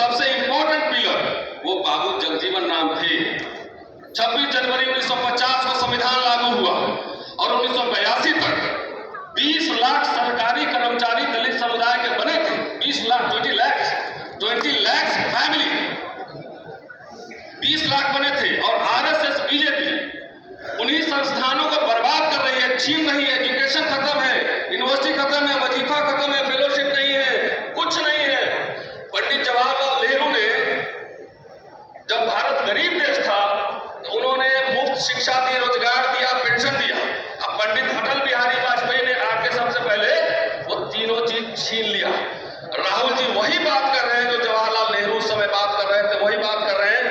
सबसे important pillar वो बाबू जगजीवन राम थे। 26 जनवरी 1950 को संविधान लागू हुआ और 1982 तक 20 लाख सरकारी कर्मचारी दलित समुदाय के बने थे। 20 लाख 20 लाख फैमिली 20 लाख बने थे। और आरएसएस बीजेपी उन्हीं संस्थानों को बर्बाद कर रही है, छीन रही है। एजुकेशन खत्म है, यूनिवर्सिटी खत्म है, वजीफा खत्म है, फेलोशिप नहीं है, कुछ नहीं है। पंडित जवाहरलाल नेहरू ने जब भारत गरीब देश था तो उन्होंने मुफ्त शिक्षा दी, रोजगार दिया, पेंशन दिया। अब पंडित अटल बिहारी वाजपेयी ने आके सबसे पहले वो तीनों चीज छीन लिया। राहुल जी वही बात कर रहे हैं जो जवाहरलाल नेहरू उस समय बात कर रहे थे, वही बात कर रहे हैं।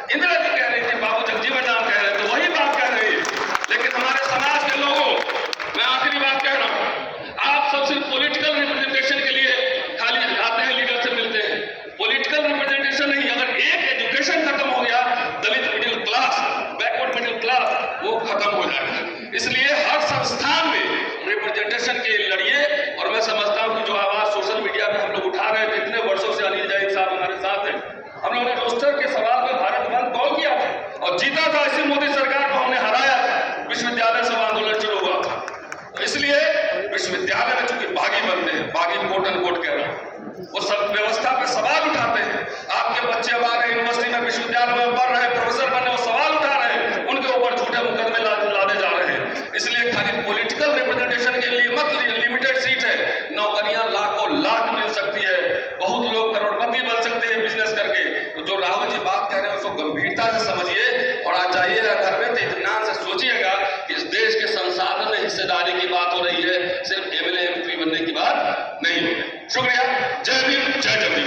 इंदिरा जी कह रही थी, बाबू जगजीवन राम कह रहे थे, वही बात कर रही है। लेकिन हमारे समाज के लोगों, मैं आखिरी बात कह रहा हूं, आप सब सिर्फ पॉलिटिकल रिप्रेजेंटेशन के लिए खाली आते हैं, लीडर से मिलते हैं। पॉलिटिकल रिप्रेजेंटेशन नहीं, अगर एक एजुकेशन खत्म हो गया, Dalit middle class, backward middle class वो खत्म हो जाएगा। इसलिए हर संस्थान में रिप्रेजेंटेशन के लिए लड़िए। और मैं समझता हूं कि जो आवाज सोशल मीडिया पे हम लोग उठा रहे थे इतने वर्षों से, अनिल जैन साहब हमारे साथ हैं, हम लोगों ने रोस्टर के सवाल में भारत बंद कौन किया था और जीता था। इसी मोदी सरकार को हमने हराया था, विश्वविद्यालय सब आंदोलन शुरू हुआ था। तो इसलिए विश्वविद्यालय में चूंकि बागी बनते हैं, बागी कोट अनकोट कह रहा हूं, वो सब व्यवस्था पे सवाल उठाते हैं। आपके बच्चे अब आ रहे यूनिवर्सिटी में, विश्वविद्यालय में पढ़ रहे, प्रोफेसर बनने, वो सवाल उठा रहे हैं, उनके ऊपर झूठे मुकदमे लादे जा रहे हैं। इसलिए खाली पॉलिटिकल रिप्रेजेंटेशन के लिए मत लीजिए, लिमिटेड सीट है, नौकरियां लाखों लाख मिल सकती है, बहुत लोग करोड़पति बन सकते हैं बिजनेस करके। तो जो राहुल जी बात कह रहे हैं उसको गंभीरता से समझिए और आज जाइएगा घर में तो इत्मीनान से सोचिएगा कि इस देश के संसाधन में हिस्सेदारी